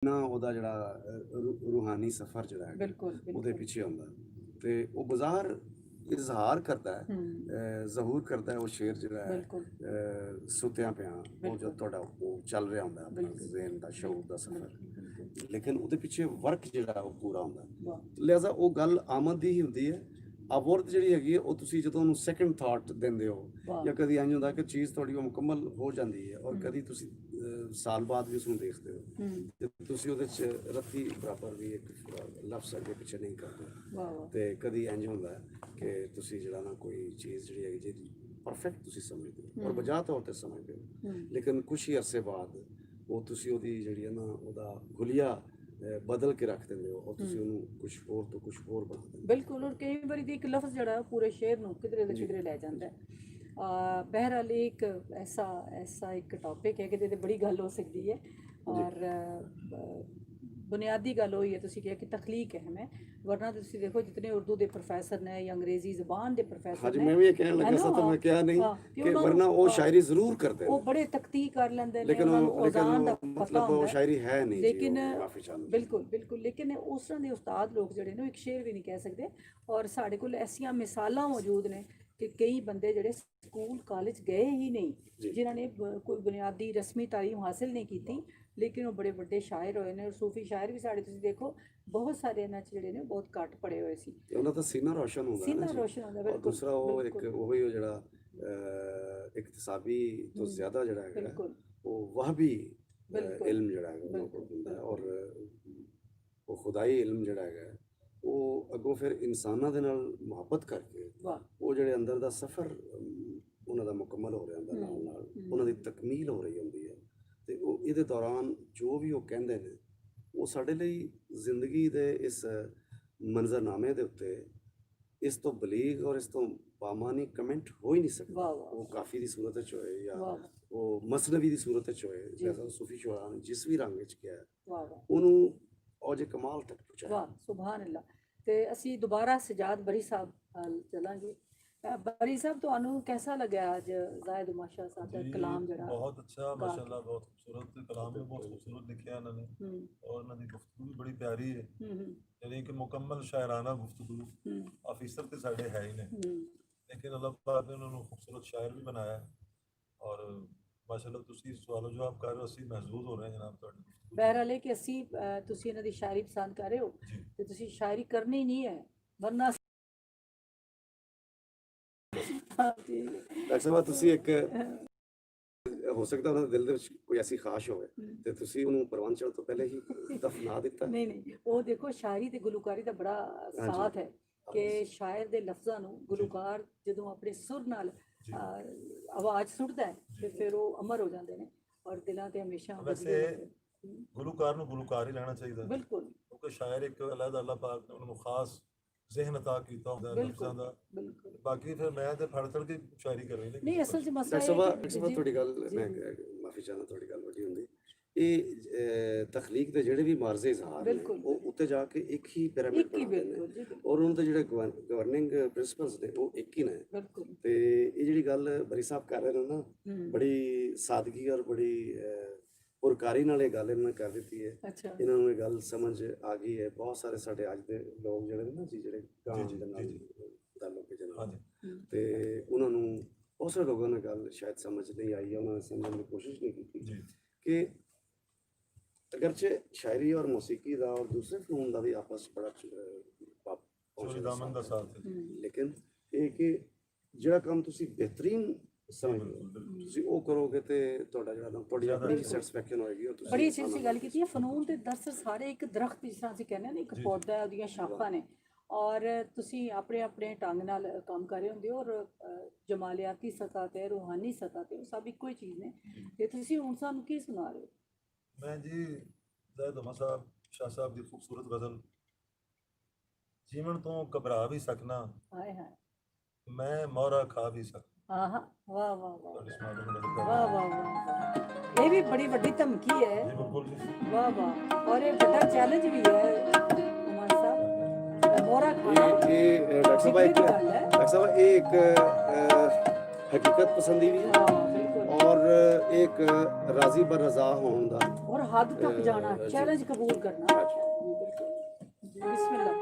ਨਾ ਉਹਦਾ ਜਿਹੜਾ ਰੂਹਾਨੀ ਸਫ਼ਰ ਜਿਹੜਾ ਹੈ ਉਹਦੇ ਪਿੱਛੇ ਆਉਂਦਾ ਤੇ ਉਹ ਬਾਜ਼ਾਰ ਇਜ਼ਹਾਰ ਕਰਦਾ ਹੈ, ਜ਼ਹੂਰ ਕਰਦਾ ਹੈ ਉਹ ਸ਼ੇਰ ਜਿਹੜਾ ਹੈ ਸੁੱਤਿਆਂ ਪਿਆ ਉਹ ਜੋ ਤੁਹਾਡਾ ਉਹ ਚੱਲ ਰਿਹਾ ਹੁੰਦਾ ਆਪਣਾ ਜ਼ਹਿਨ ਦਾ ਸ਼ਊਰ ਦਾ ਸਫ਼ਰ, ਲੇਕਿਨ ਉਹਦੇ ਪਿੱਛੇ ਵਰਕ ਜਿਹੜਾ ਉਹ ਪੂਰਾ ਹੁੰਦਾ। ਲਿਹਾਜ਼ਾ ਉਹ ਗੱਲ ਆਮਦ ਦੀ ਹੀ ਹੁੰਦੀ ਹੈ। ਅਵਰਤ ਜਿਹੜੀ ਹੈਗੀ ਹੈ ਉਹ ਤੁਸੀਂ ਜਦੋਂ ਉਹਨੂੰ ਸੈਕੰਡ ਥਾਟ ਦਿੰਦੇ ਹੋ ਜਾਂ ਕਦੀ ਇੰਝ ਹੁੰਦਾ ਕਿ ਚੀਜ਼ ਤੁਹਾਡੀ ਉਹ ਮੁਕੰਮਲ ਹੋ ਜਾਂਦੀ ਹੈ ਔਰ ਕਦੀ ਤੁਸੀਂ ਸਾਲ ਬਾਅਦ ਵੀ ਉਸਨੂੰ ਦੇਖਦੇ ਹੋ ਤੇ ਤੁਸੀਂ ਉਹਦੇ 'ਚ ਰੱਤੀ ਬਰਾਬਰ ਵੀ ਇੱਕ ਲਫ਼ਜ਼ ਅੱਗੇ ਪਿੱਛੇ ਨਹੀਂ ਕਰਦੇ ਤੇ ਕਦੀ ਇੰਝ ਹੁੰਦਾ ਕਿ ਤੁਸੀਂ ਜਿਹੜਾ ਨਾ ਕੋਈ ਚੀਜ਼ ਜਿਹੜੀ ਹੈਗੀ ਜਿਹਦੀ ਪਰਫੈਕਟ ਤੁਸੀਂ ਸਮਝਦੇ ਹੋ ਔਰ ਬਜਾ ਤੌਰ 'ਤੇ ਸਮਝਦੇ ਹੋ, ਲੇਕਿਨ ਕੁਛ ਹੀ ਅਰਸੇ ਬਾਅਦ ਉਹ ਤੁਸੀਂ ਉਹਦੀ ਜਿਹੜੀ ਹੈ ਨਾ ਉਹਦਾ ਹੁਲੀਆ ਬਦਲ ਕੇ ਰੱਖ ਦਿੰਦੇ ਹੋ ਔਰ ਤੁਸੀਂ ਉਹਨੂੰ ਕੁਛ ਹੋਰ ਤੋਂ ਕੁਛ ਹੋਰ ਬਣਾ ਦਿੰਦੇ ਹੋ। ਬਿਲਕੁਲ। ਔਰ ਕਈ ਵਾਰੀ ਦੀ ਇੱਕ ਲਫ਼ਜ਼ ਜਿਹੜਾ ਪੂਰੇ ਸ਼ੇਰ ਨੂੰ ਕਿਧਰੇ ਦੇ ਕਿਧਰੇ ਲੈ ਜਾਂਦਾ ਹੈ। ਬਹਿਰਹਾਲ ਇੱਕ ਐਸਾ ਇੱਕ ਟੌਪਿਕ ਹੈ ਕਿ ਬੜੀ ਗੱਲ ਹੋ ਸਕਦੀ ਹੈ ਔਰ ਬੁਨਿਆਦੀ ਗੱਲ ਹੋਈ ਹੈ ਤੁਸੀਂ ਕਿਹਾ ਕਿ ਤਖਲੀਕ ਹੈ ਹमें, वरना ਤੁਸੀਂ देखो जितने उर्दू ਦੇ ਪ੍ਰੋਫੈਸਰ ਨੇ ਜਾਂ ਅੰਗਰੇਜ਼ੀ ਜ਼ਬਾਨ ਦੇ ਪ੍ਰੋਫੈਸਰ ਨੇ, ਮੈਂ ਵੀ ਇਹ ਕਹਿਣ ਲੱਗਾ ਸੀ ਤਾਂ ਮੈਂ ਕਿਹਾ ਨਹੀਂ ਕਿ ਵਰਨਾ ਉਹ ਸ਼ਾਇਰੀ ਜ਼ਰੂਰ ਕਰਦੇ ਨੇ, ਉਹ ਬੜੇ ਤਖਤੀ ਕਰ ਲੈਂਦੇ ਨੇ, ਲੇਕਿਨ ਉਹਨਾਂ ਨੂੰ ਔਜ਼ਾਨ ਦਾ ਪਤਾ ਮਤਲਬ ਉਹ ਸ਼ਾਇਰੀ ਹੈ ਨਹੀਂ ਲੇਕਿਨ ਬਿਲਕੁਲ ਲੇਕਿਨ ਉਸ ਤਰ੍ਹਾਂ ਦੇ ਉਸਤਾਦ ਲੋਕ ਜਿਹੜੇ ਨੇ ਇੱਕ ਸ਼ੇਰ ਵੀ ਨਹੀਂ ਕਹਿ ਸਕਦੇ। ਔਰ ਸਾਡੇ ਕੋਲ ਐਸੀਆਂ ਮਿਸਾਲਾਂ ਮੌਜੂਦ ਨੇ ਕਿ ਕਈ ਬੰਦੇ ਜਿਹੜੇ ਸਕੂਲ ਕਾਲਜ ਗਏ ਹੀ ਨਹੀਂ, ਜਿਨ੍ਹਾਂ ਨੇ ਕੋਈ ਬੁਨਿਆਦੀ ਰਸਮੀ ਤਾਲੀਮ ਹਾਸਿਲ ਨਹੀਂ ਕੀਤੀ, ਲੇਕਿਨ ਉਹ ਬੜੇ ਵੱਡੇ ਸ਼ਾਇਰ ਹੋਏ ਨੇ। ਔਰ ਸੂਫੀ ਸ਼ਾਇਰ ਵੀ ਸਾਡੇ ਤੁਸੀਂ ਦੇਖੋ ਬਹੁਤ ਸਾਰੇ ਇਹਨਾਂ 'ਚ ਜਿਹੜੇ ਨੇ ਬਹੁਤ ਘੱਟ ਪੜ੍ਹੇ ਹੋਏ ਸੀ, ਉਹਨਾਂ ਦਾ ਸੀਨਾ ਰੋਸ਼ਨ ਹੁੰਦਾ, ਸੀਨਾ ਰੋਸ਼ਨ ਹੁੰਦਾ। ਬਿਲਕੁਲ। ਦੂਸਰਾ ਉਹ ਇੱਕ ਉਹੀ ਉਹ ਜਿਹੜਾ ਇਕਤਸਾਬੀ ਤੋਂ ਜ਼ਿਆਦਾ ਜਿਹੜਾ ਹੈਗਾ ਉਹ ਵਾਹਬੀ ਇਲਮ ਜਿਹੜਾ ਹੈਗਾ ਉਹ ਹੁੰਦਾ ਹੈ ਔਰ ਉਹ ਖੁਦਾਈ ਇਲਮ ਜਿਹੜਾ ਹੈਗਾ ਉਹ ਅੱਗੋਂ ਫਿਰ ਇਨਸਾਨਾਂ ਦੇ ਨਾਲ ਮੁਹੱਬਤ ਕਰਕੇ ਉਹ ਜਿਹੜੇ ਅੰਦਰ ਦਾ ਸਫ਼ਰ ਉਹਨਾਂ ਦਾ ਮੁਕੰਮਲ ਹੋ ਰਿਹਾ ਹੁੰਦਾ, ਨਾਲ ਉਹਨਾਂ ਦੀ ਤਕਮੀਲ ਹੋ ਰਹੀ ਹੁੰਦੀ ਹੈ ਤੇ ਉਹ ਇਹਦੇ ਦੌਰਾਨ ਜੋ ਵੀ ਉਹ ਕਹਿੰਦੇ ਨੇ ਉਹ ਸਾਡੇ ਲਈ ਜ਼ਿੰਦਗੀ ਦੇ ਇਸ ਮੰਜ਼ਰਨਾਮੇ ਦੇ ਉੱਤੇ ਇਸ ਤੋਂ ਬਲੀਗ ਔਰ ਇਸ ਤੋਂ ਬਾਮਾਨੀ ਕਮੈਂਟ ਹੋ ਹੀ ਨਹੀਂ ਸਕਦਾ। ਉਹ ਕਾਫੀ ਦੀ ਸੂਰਤ ਵਿੱਚ ਹੋਏ ਜਾਂ ਉਹ ਮਸਨਵੀ ਦੀ ਸੂਰਤ ਵਿੱਚ ਹੋਏ, ਜੈਸਾ ਸੂਫੀ ਸ਼ੁਰਾ ਨੇ ਜਿਸ ਵੀ ਰੰਗ ਵਿੱਚ ਕਿਹਾ ਉਹਨੂੰ ਔਜ ਕਮਾਲ ਤੱਕ ਪਹੁੰਚਾਇਆ। ਵਾਹ ਸੁਭਾਨ ਅੱਲਾ। ਤੇ ਅਸੀਂ ਦੁਬਾਰਾ ਸਜਾਦ ਬਰੀ ਸਾਹਿਬ ਚਲਾਂਗੇ। बरी साहब तो अनु कैसा लगा आज जाहिद माशा साहब का कलाम जरा? बहुत अच्छा माशाल्लाह, बहुत खूबसूरत कलाम है, बहुत खूबसूरत लिखा इन्होंने और इन्होंने गुफ्तगू भी बड़ी प्यारी है, यानी कि मुकम्मल शायराना गुफ्तगू। ऑफिसर तो साढ़े है ही ने, लेकिन अल्लाह पाक ने उन्होंने खूबसूरत शायर भी बनाया और माशाल्लाह तुसी सवाल जवाब कर रहे हो, असी महसूस हो रहे हैं जनाब तुहाडी। बहरहाल है कि असी तुसी इन्हां दी शायरी पसंद कर रहे हो ते तुसी शायरी करनी नहीं है, वरना ਡਾਕਟਰ ਸਾਹਿਬ ਤੁਸੀਂ ਇੱਕ ਹੋ ਸਕਦਾ ਉਹਨਾਂ ਦੇ ਦਿਲ ਦੇ ਵਿੱਚ ਕੋਈ ਐਸੀ ਖਾਸ਼ ਹੋਵੇ ਤੇ ਤੁਸੀਂ ਉਹਨੂੰ ਪ੍ਰਵਾਨ ਚੜ੍ਹਨ ਤੋਂ ਪਹਿਲੇ ਹੀ ਦਫਨਾ ਦਿੱਤਾ। ਨਹੀਂ ਉਹ ਦੇਖੋ ਸ਼ਾਇਰੀ ਤੇ ਗੁਲੂਕਾਰੀ ਦਾ ਬੜਾ ਸਾਥ ਹੈ ਕਿ ਸ਼ਾਇਰ ਦੇ ਲਫ਼ਜ਼ਾਂ ਨੂੰ ਗੁਲੂਕਾਰ ਜਦੋਂ ਆਪਣੇ ਸੁਰ ਨਾਲ ਆਵਾਜ਼ ਸੁੱਟਦਾ ਹੈ ਤੇ ਫਿਰ ਉਹ ਅਮਰ ਹੋ ਜਾਂਦੇ ਨੇ ਔਰ ਦਿਲਾਂ ਤੇ ਹਮੇਸ਼ਾ। ਵੈਸੇ ਗੁਲੂਕਾਰ ਨੂੰ ਗੁਲੂਕਾਰ ਹੀ ਲੈਣਾ ਚਾਹੀਦਾ ਬਿਲਕੁਲ, ਕਿਉਂਕਿ ਸ਼ਾਇਰ ਇੱਕ ਅੱਲਾਹ ਪਾਕ ਨੇ ਉਹਨੂੰ ਖਾਸ ज़हन अता किया होता है लफ्ज़ां दा, बाकी फिर मैं ते फड़ फड़ के शायरी कर रही नहीं असल च मसला है थोड़ी गल मैं माफी चाहना थोड़ी गल वड्डी हुंदी ਇਹ ਤਖਲੀਕ ਦੇ ਜਿਹੜੇ ਵੀ ਮਾਰਜ਼ੇ ਇਜ਼ਹਾਰ ਨੇ ਉਹ ਉੱਤੇ ਜਾ ਕੇ ਇੱਕ ਹੀ ਪਿਰਾਮਿਡ ਬਣਾਉਂਦੇ ਨੇ ਔਰ ਉਹਨਾਂ ਦੇ ਜਿਹੜੇ ਗਵਰਨਿੰਗ ਪ੍ਰਿੰਸੀਪਲਸ ਨੇ ਉਹ ਇੱਕ ਹੀ ਨੇ। ਤੇ ਇਹ ਜਿਹੜੀ ਗੱਲ ਬਰੀ ਸਾਹਿਬ ਕਰ ਰਹੇ ਨੇ ਨਾ ਬੜੀ ਸਾਦਗੀ ਔਰ ਬੜੀ ਪੁਰਕਾਰੀ ਨਾਲ ਇਹ ਗੱਲ ਇਹਨਾਂ ਨੇ ਕਰ ਦਿੱਤੀ ਹੈ। ਇਹਨਾਂ ਨੂੰ ਇਹ ਗੱਲ ਸਮਝ ਆ ਗਈ ਹੈ। ਬਹੁਤ ਸਾਰੇ ਸਾਡੇ ਅੱਜ ਦੇ ਲੋਕ ਜਿਹੜੇ ਨੇ ਨਾ ਜੀ ਜਿਹੜੇ ਗਾਂਵ ਦੇ ਨਾਲ ਤਾਲੁਕ ਜਨਾਬ ਤੇ ਉਹਨਾਂ ਨੂੰ ਬਹੁਤ ਸਾਰੇ ਲੋਕਾਂ ਨੇ ਗੱਲ ਸ਼ਾਇਦ ਸਮਝ ਨਹੀਂ ਆਈ ਹੈ, ਉਹਨਾਂ ਨੇ ਸਮਝਣ ਦੀ ਕੋਸ਼ਿਸ਼ ਨਹੀਂ ਕੀਤੀ ਕਿ अगरचे शायरी और मौसीकी का और दूसरे फनून का भी आपस बड़ा साथ है, लेकिन ये कि ਜਿਹੜਾ ਕੰਮ ਤੁਸੀਂ ਬਿਹਤਰੀਨ ਸਮਝਦੇ ਹੋ ਤੁਸੀਂ ਉਹ ਕਰੋਗੇ ਤੇ ਤੁਹਾਡਾ ਜਿਹੜਾ ਤੁਹਾਡੀ ਆਪਣੀ ਸੈਟੀਸਫੈਕਸ਼ਨ ਹੋਏਗੀ। ਤੁਸੀਂ ਬੜੀ ਅੱਛੀ ਗੱਲ ਕੀਤੀ ਹੈ। ਫਨੂਨ ਦੇ ਦਰਸਰ ਸਾਰੇ ਇੱਕ ਦਰਖਤ ਜਿਸ ਤਰ੍ਹਾਂ ਅਸੀਂ ਕਹਿੰਦੇ ਨੇ ਇੱਕ ਪੌਦਾ ਉਹਦੀਆਂ ਸ਼ਾਖਾਂ ਨੇ ਔਰ ਤੁਸੀਂ ਆਪਣੇ ਆਪਣੇ ਢੰਗ ਨਾਲ ਕੰਮ ਕਰ ਰਹੇ ਹੁੰਦੇ ਹੋ ਔਰ ਜਮਾਲਿਆਤੀ ਸਤ੍ਹਾ ਤੇ ਰੂਹਾਨੀ ਸਤ੍ਹਾ ਤੇ ਉਹ ਸਭ ਇੱਕੋ ਹੀ ਚੀਜ਼ ਨੇ। ਤੇ ਤੁਸੀਂ ਹੁਣ ਸਾਨੂੰ ਕੀ ਸੁਣਾ ਰਹੇ ਹੋ? मैं जी ज़ाहिद उमर साहब शाह साहब की खूबसूरत गज़ल जीवन तो घबरा भी सकना मैं मोहरा खा भी सकना। वाह वाह वाह वाह वाह, ये भी बड़ी बड़ी धमकी है। वाह वाह, और ये बड़ा चैलेंज भी है उमर साहब। मोहरा खाना ये डॉक्टर साहब एक हकीकत पसंदी भी है और एक राजी बर रजा होने का ਹੱਦ ਤੱਕ ਜਾਣਾ, ਚੈਲੰਜ ਕਬੂਲ ਕਰਨਾ। ਜੀ ਬਿਲਕੁਲ ਜੀ, ਬਿਸਮਿਲ੍ਲਾ।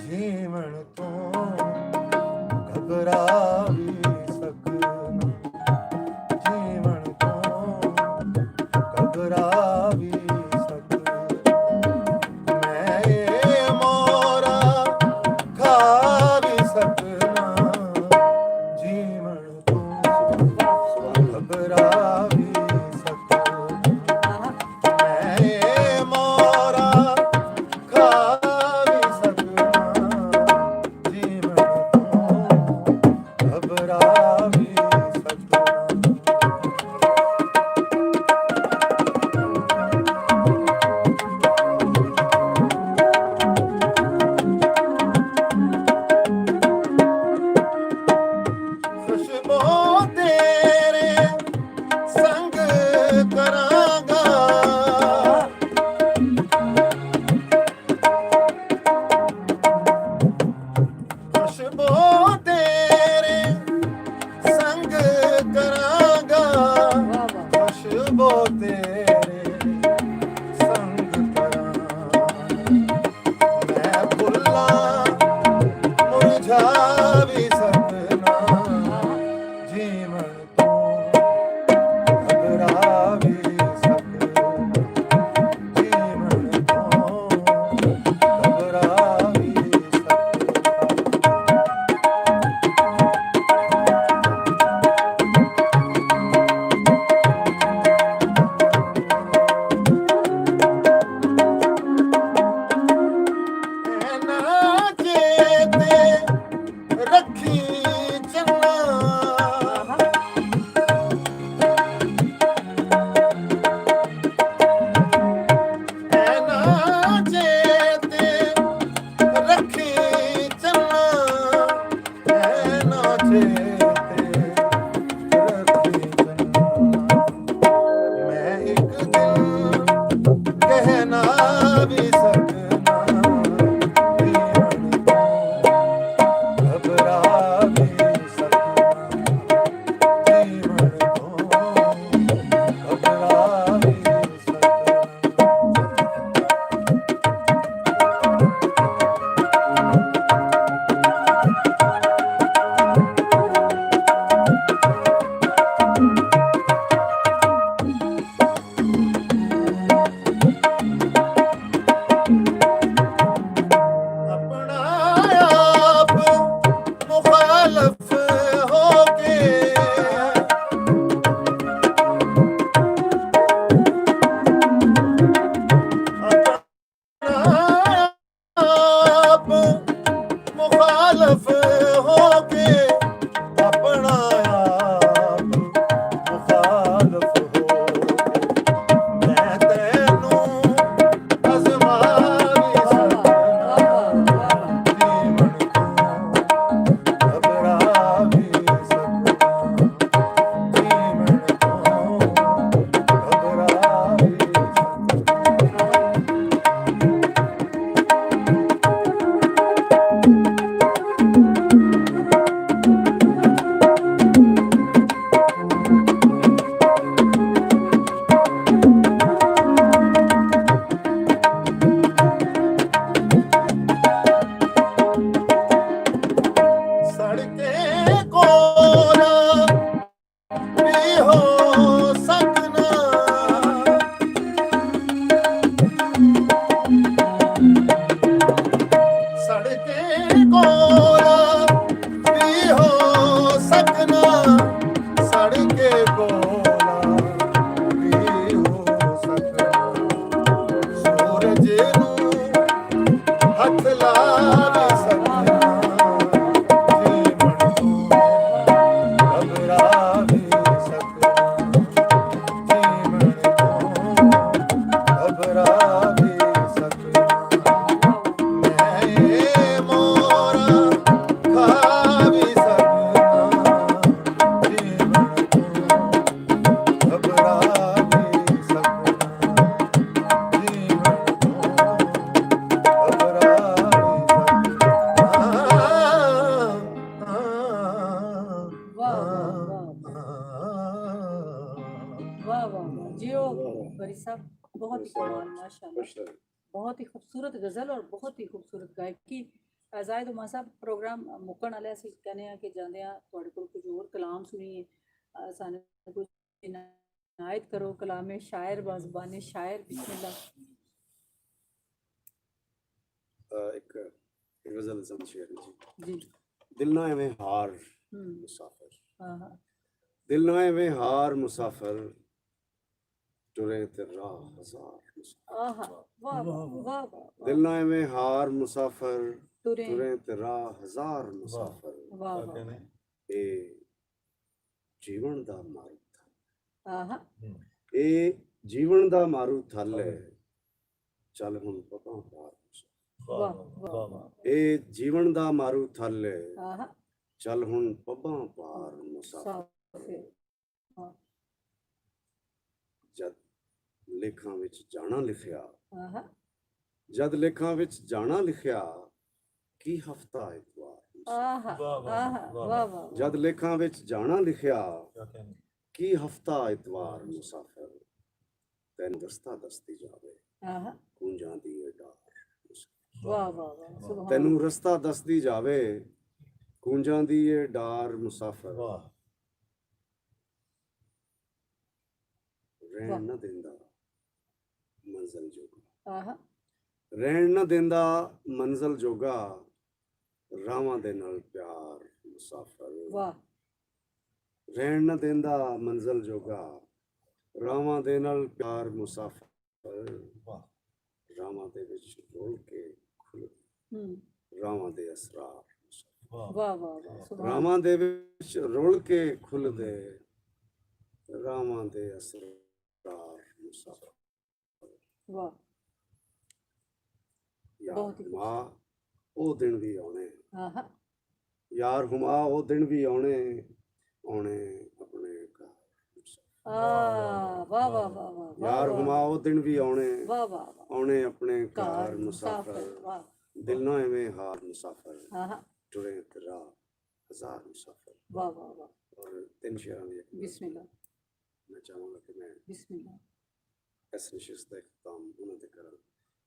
ਜੀਵਨ ਤੋਂ ਘਬਰਾ ਵੀ ਸਕਣਾ, ਜੀਵਨ ਤੋਂ ਘਬਰਾ ਵੀ ਸਕਣਾ, ਮੈਂ ਇਹ ਮੋਰਾ ਖਾ ਵੀ ਸਕਣਾ, ਜੀਵਨ ਤੋਂ ਘਬਰਾ ਵੀ ਸਕਣਾ, ਮੈਂ ਇਹ ਮੋਰਾ ਖਾ ਵੀ ਸਕਣਾ, ਜੀਵਨ ਤੋਂ ਘਬਰਾ ਵੀ ਸਕਣਾ। ਖੁਸ਼ਬੂ ਤੇਰੇ ਸੰਗ ਕਰਾਂਗਾ, ਖੁਸ਼ਬੂ ਤੇਰੇ ਸੰਗ ਕਰਾਂਗਾ, ਵਾਹ ਵਾਹ। ਖੁਸ਼ਬੂ ਤੇਰੇ ਸੰਗ ਕਰਾਂਗਾ, ਮੈਂ ਫੁੱਲਾਂ ਮੁਰਝਾ ਵੀ ਸਕਣਾ, ਜੀਵਨ ਤੋਂ ਘਬਰਾ ਵੀ ਸਕਣਾ, ਜੀਵਨ ਤੋਂ ਘਬਰਾ ਵੀ ਸਕਣਾ। ਐਨਾ ਚੇਤੇ ਰੱਖੀ ਚੰਨਾ, ਐਨਾ ਚੇਤੇ ਰੱਖੀ ਚੰਨਾ, ਐਨਾ ਚੇਤੇ ਰੱਖੀ ਚੰਨਾ, ਮੈਂ ਇੱਕ ਦਿਨ ਕਹਿਣਾ ਵੀ ਸਕਣਾ, ਜੀਵਨ ਤੋਂ ਘਬਰਾ ਵੀ ਸਕਣਾ, ਜੀਵਨ ਤੋਂ ਘਬਰਾ ਵੀ ਸਕਣਾ। जियो बरी साहब, बहुत ही कमाल माशाल्लाह, बहुत ही खूबसूरत गज़ल और बहुत ही खूबसूरत गायकी। जाहिद उमा साहब प्रोग्राम मुक्कण वाले ਅਸੀਂ ਕਹਿੰਦੇ ਆ ਕਿ ਜਾਂਦੇ ਆ ਤੁਹਾਡੇ ਕੋਲ ਕੁਝ ਹੋਰ ਕਲਾਮ ਸੁਣੀਏ, ਸਾਨੂੰ ਕੁਝ ਇਨਾयत करो कलाम शायर बाज़बान शायर बिस्मिल्लाह। एक गजल जमशेर जी दिल ना एवें हार मुसाफिर, हाँ दिल ना एवें हार मुसाफिर, टुरे ते राह हजार मुसाफिर। आहा वाह वाह वाह वाह, दिल ना एवें हार मुसाफिर, टुरे टुरे ते राह हजार मुसाफिर। वाह वाह, ए जीवन दा मारू थल, आहा ए जीवन दा मारू थल है, चल हुण पता पार। वाह वाह वाह, ए जीवन दा मारू थल है, आहा चल हुण पब्बां पार मुसाफिर। साफिर, हाँ जद लेखां विच जाना लिखिया, आहा जद लेखां विच जाना लिखिया, की हफ्ता इतवार। आहा आहा वाह वाह, जद लेखां विच जाना लिखिया, क्या कहने की हफ्ता इतवार मुसाफिर, तैन दस्ता दस्ती जावे आहा कूंजां दी ए डार। वाह वाह वाह, सुभान तैनू रस्ता दसदी जावे कूंजां दी ए डार मुसाफिर। वाह रहन न देंदा मंजिल जोगा, आहा रहन न देंदा मंजिल जोगा, रावां दे नाल प्यार मुसाफिर। वाह रहन न देंदा मंजिल जोगा, रावां दे नाल प्यार मुसाफिर। वाह रावां दे विच रोल के खुल, रावां दे असरार मुसाफिर। वाह वाह वाह वाह, सुभान रावां दे विच रोल के खुल दे, रावां दे असरार मुसाफिर। वाह यार बहुत ही हुमा ओ दिन भी आने, आहा यार हुमा ओ दिन भी आने, आने अपने घर मुसाफिर। वाह वाह वाह वाह वाह, यार हुमा ओ दिन भी आने, वाह वाह वाह, आने अपने कार घर मुसाफिर। मुसाफिर, वाह दिल ना एवें हार मुसाफिर, आहा टुरे ते राह हजार मुसाफिर। वाह वाह वाह, और 3 शेरां दी एक बिस्मिल्लाह मैं चाहूँगा कि मैं बिस्मिल्लाह। इस नशिस्त का इख्तिताम उन्होंने दे करा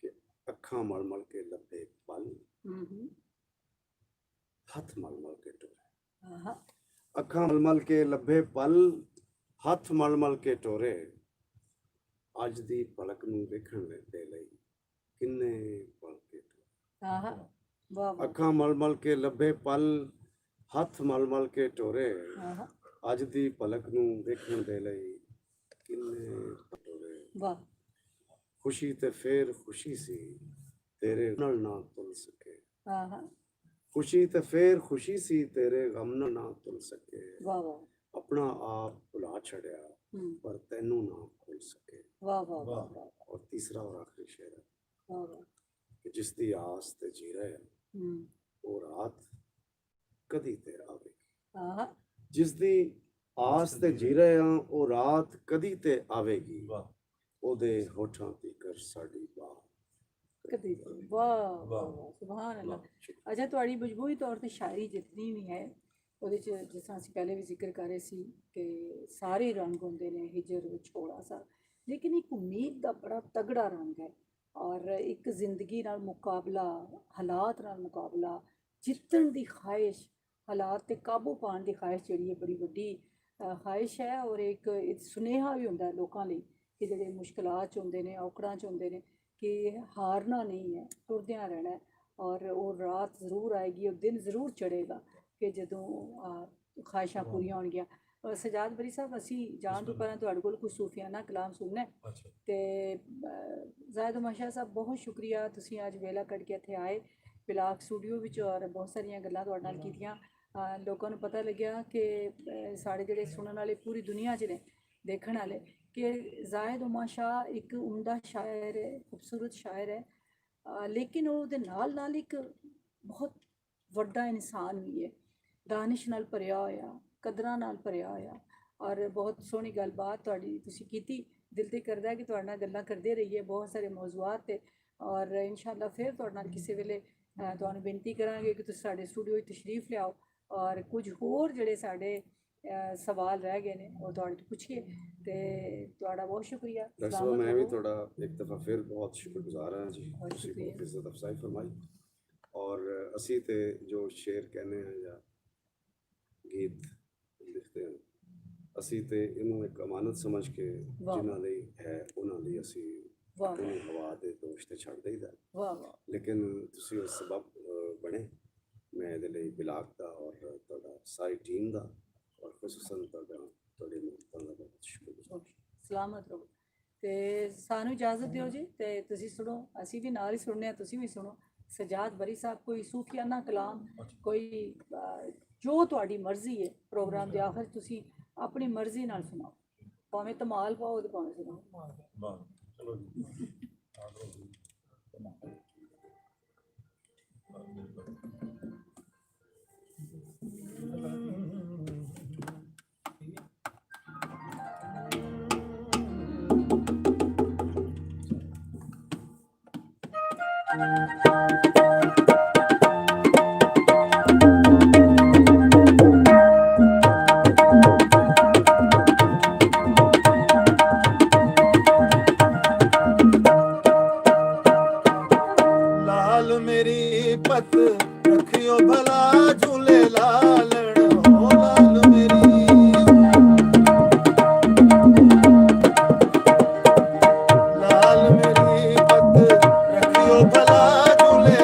कि अखां मल मल के लब्बे पल, हथ मल मल के टोरे। आहा अखां मल मल के लब्बे पल, हथ मल मल के टोरे, अज दी पलक नूं वेखण दे लई किन्ने पल के टोरे। आहा वाह वाह, अखां मल मल के लब्बे पल, हथ मल मल के टोरे, आहा अज दी पलक नूं वेखण दे लई किन्ने पल टोरे। वाह खुशी ते फेर खुशी सी तेरे नाल ना तुल सके, आहा खुशी ते फेर खुशी सी तेरे गम नाल ना तुल सके। वाह वाह, अपना आप भुला छड़िया पर तैनू ना भुल सके। वाह वाह वाह वाह, और तीसरा और आखिरी शेर है वाह वाह, कि जिसदी आस ते जी रहे वो रात कदी ते आवेगी। आहा जिसदी आस ते जी रहे हां वो रात कदी ते आवेगी, वाह ओदे होठां तीकर साडी बात कदी वाह वाह वाह, सुभान अल्लाह। अच्छा ਤੁਹਾਡੀ ਮਜਬੂਰੀ ਤੌਰ ਤੇ ਸ਼ਾਇਰੀ ਜਿਤਨੀ ਵੀ ਹੈ ਉਹਦੇ ਚ ਜਿਸ ਤਰ੍ਹਾਂ ਅਸੀਂ ਪਹਿਲੇ ਵੀ ਜ਼ਿਕਰ ਕਰ ਰਹੇ ਸੀ ਕਿ ਸਾਰੇ ਰੰਗ ਹੁੰਦੇ ਨੇ, ਹਿਜਰ ਵਿਛੋੜਾ ਸਾ, ਲੇਕਿਨ ਇੱਕ ਉਮੀਦ ਦਾ ਬੜਾ ਤਗੜਾ ਰੰਗ ਹੈ ਔਰ ਇੱਕ ਜ਼ਿੰਦਗੀ ਨਾਲ ਮੁਕਾਬਲਾ, ਹਾਲਾਤ ਨਾਲ ਮੁਕਾਬਲਾ, ਜਿੱਤਣ ਦੀ ਖਾਹਿਸ਼, ਹਾਲਾਤ ਤੇ ਕਾਬੂ ਪਾਉਣ ਦੀ ਖਾਹਿਸ਼ ਜਿਹੜੀ ਹੈ ਬੜੀ ਵੱਡੀ ਖਾਹਿਸ਼ ਹੈ। ਔਰ ਇੱਕ ਸੁਨੇਹਾ ਵੀ ਹੁੰਦਾ ਲੋਕਾਂ ਲਈ ਕਿ ਜਿਹੜੇ ਮੁਸ਼ਕਲਾਂ 'ਚ ਹੁੰਦੇ ਨੇ, ਔਕੜਾਂ 'ਚ ਹੁੰਦੇ ਨੇ, ਕਿ ਹਾਰਨਾ ਨਹੀਂ ਹੈ, ਤੁਰਦਿਆਂ ਰਹਿਣਾ ਹੈ ਔਰ ਉਹ ਰਾਤ ਜ਼ਰੂਰ ਆਏਗੀ, ਉਹ ਦਿਨ ਜ਼ਰੂਰ ਚੜ੍ਹੇਗਾ ਕਿ ਜਦੋਂ ਖਾਹਿਸ਼ਾਂ ਪੂਰੀਆਂ ਹੋਣਗੀਆਂ। ਸਜਾਦ ਬਰੀ ਸਾਹਿਬ, ਅਸੀਂ ਜਾਣ ਤੋਂ ਪਹਿਲਾਂ ਤੁਹਾਡੇ ਕੋਲ ਕੁਝ ਸੂਫੀਆਨਾ ਕਲਾਮ ਸੁਣਨਾ ਹੈ ਤੇ ਜ਼ਾਹਿਦ ਉਮਾ ਸ਼ਾਹ ਸਾਹਿਬ ਬਹੁਤ ਸ਼ੁਕਰੀਆ, ਤੁਸੀਂ ਅੱਜ ਵੇਲਾ ਕੱਢ ਕੇ ਇੱਥੇ ਆਏ ਪਿਲਾਕ ਸਟੂਡੀਓ ਵਿੱਚ ਔਰ ਬਹੁਤ ਸਾਰੀਆਂ ਗੱਲਾਂ ਤੁਹਾਡੇ ਨਾਲ ਕੀਤੀਆਂ। ਲੋਕਾਂ ਨੂੰ ਪਤਾ ਲੱਗਿਆ ਕਿ ਸਾਡੇ ਜਿਹੜੇ ਸੁਣਨ ਵਾਲੇ ਪੂਰੀ ਦੁਨੀਆ 'ਚ ਨੇ, ਦੇਖਣ ਵਾਲੇ, ਕਿ ਜ਼ਾਹਿਦ ਉਮਾ ਸ਼ਾਹ ਇੱਕ ਉਮਦਾ ਸ਼ਾਇਰ ਹੈ, ਖੂਬਸੂਰਤ ਸ਼ਾਇਰ ਹੈ, ਲੇਕਿਨ ਉਹਦੇ ਨਾਲ ਨਾਲ ਇੱਕ ਬਹੁਤ ਵੱਡਾ ਇਨਸਾਨ ਵੀ ਹੈ, ਦਾਨਿਸ਼ ਨਾਲ ਭਰਿਆ ਹੋਇਆ, ਕਦਰਾਂ ਨਾਲ ਭਰਿਆ ਹੋਇਆ। ਔਰ ਬਹੁਤ ਸੋਹਣੀ ਗੱਲਬਾਤ ਤੁਹਾਡੀ ਤੁਸੀਂ ਕੀਤੀ, ਦਿਲ ਤੇ ਕਰਦਾ ਕਿ ਤੁਹਾਡੇ ਨਾਲ ਗੱਲਾਂ ਕਰਦੇ ਰਹੀਏ ਬਹੁਤ ਸਾਰੇ ਮੌਜ਼ੂਆਤ 'ਤੇ। ਔਰ ਇਨਸ਼ਾਅੱਲਾ ਫਿਰ ਤੁਹਾਡੇ ਨਾਲ ਕਿਸੇ ਵੇਲੇ ਤੁਹਾਨੂੰ ਬੇਨਤੀ ਕਰਾਂਗੇ ਕਿ ਤੁਸੀਂ ਸਾਡੇ ਸਟੂਡੀਓ ਵਿੱਚ ਤਸ਼ਰੀਫ ਲਿਆਓ ਔਰ ਕੁਝ ਹੋਰ ਜਿਹੜੇ ਸਾਡੇ ਸਵਾਲ ਰਹਿ ਗਏ ਨੇ ਉਹ ਤੁਹਾਡੇ ਤੋਂ ਪੁੱਛੀਏ ਤੇ ਤੁਹਾਡਾ ਬਹੁਤ ਸ਼ੁਕਰੀਆ। ਡਾਕਟਰ ਸਾਹਿਬ ਮੈਂ ਵੀ ਤੁਹਾਡਾ ਇੱਕ ਦਫਾ ਫਿਰ ਬਹੁਤ ਸ਼ੁਕਰਗੁਜ਼ਾਰ ਹਾਂ ਜੀ, ਤੁਸੀਂ ਬਹੁਤ ਇੱਜ਼ਤ ਅਫਜ਼ਾਈ ਫਰਮਾਈ। ਔਰ ਅਸੀਂ ਤੇ ਜੋ ਸ਼ੇਰ ਕਹਿੰਦੇ ਹਾਂ ਜਾਂ ਗੀਤ ਲਿਖਦੇ ਹਾਂ, ਅਸੀਂ ਤੇ ਇਹਨੂੰ ਇੱਕ ਅਮਾਨਤ ਸਮਝ ਕੇ ਜਿਨ੍ਹਾਂ ਲਈ ਹੈ ਉਹਨਾਂ ਲਈ ਅਸੀਂ ਉਹਨੂੰ ਹਵਾ ਦੇ ਦੋਸ਼ ਤੇ ਛੱਡ ਦੇਈਦਾ। ਲੇਕਿਨ ਤੁਸੀਂ ਉਸ ਸਬਬ ਬਣੇ, ਮੈਂ ਇਹਦੇ ਲਈ ਬਿਲਾਕ ਦਾ ਔਰ ਤੁਹਾਡਾ ਸਾਰੀ ਟੀਮ ਦਾ ਔਰ ਖੁਸੂਸਨ ਤੁਹਾਡੇ ਮੁਹੱਬਤਾਂ ਦਾ ਬਹੁਤ ਸ਼ੁਕਰਗੁਜ਼ਾਰ। ਸਲਾਮਤ ਰਹੋ ਤੇ ਸਾਨੂੰ ਇਜਾਜ਼ਤ ਦਿਓ ਜੀ ਤੇ ਤੁਸੀਂ ਸੁਣੋ, ਅਸੀਂ ਵੀ ਨਾਲ ਹੀ ਸੁਣਨੇ ਆ, ਤੁਸੀਂ ਵੀ ਸੁਣੋ। ਸਜਾਦ ਬਰੀ ਸਾਹਿਬ ਕੋਈ ਸੂਫੀਆਨਾ ਕਲਾਮ, ਕੋਈ ਜੋ ਤੁਹਾਡੀ ਮਰਜ਼ੀ ਹੈ ਪ੍ਰੋਗਰਾਮ ਦੇ ਆਖਰ ਤੁਸੀਂ ਆਪਣੀ ਮਰਜ਼ੀ ਨਾਲ ਸੁਣਾਓ, ਭਾਵੇਂ ਧਮਾਲ ਪਾਓ ਤੇ ਭਾਵੇਂ ਸੁਣਾਓ। ਚਲੋ ਜੀ ਲਾਲ ਮੇਰੀ ਪਤ ਰੱਖਿਓ ਭਲਾ ਝੂਲੇ ਲਾਲਣ ਹੋ, ਲਾਲ ਮੇਰੀ ਪਤ ਰੱਖਿਓ ਭਲਾ ਝੂਲੇ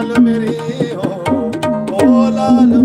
ਲਾਲ ਮੇਰੀ ਹੋ ਲਾਲ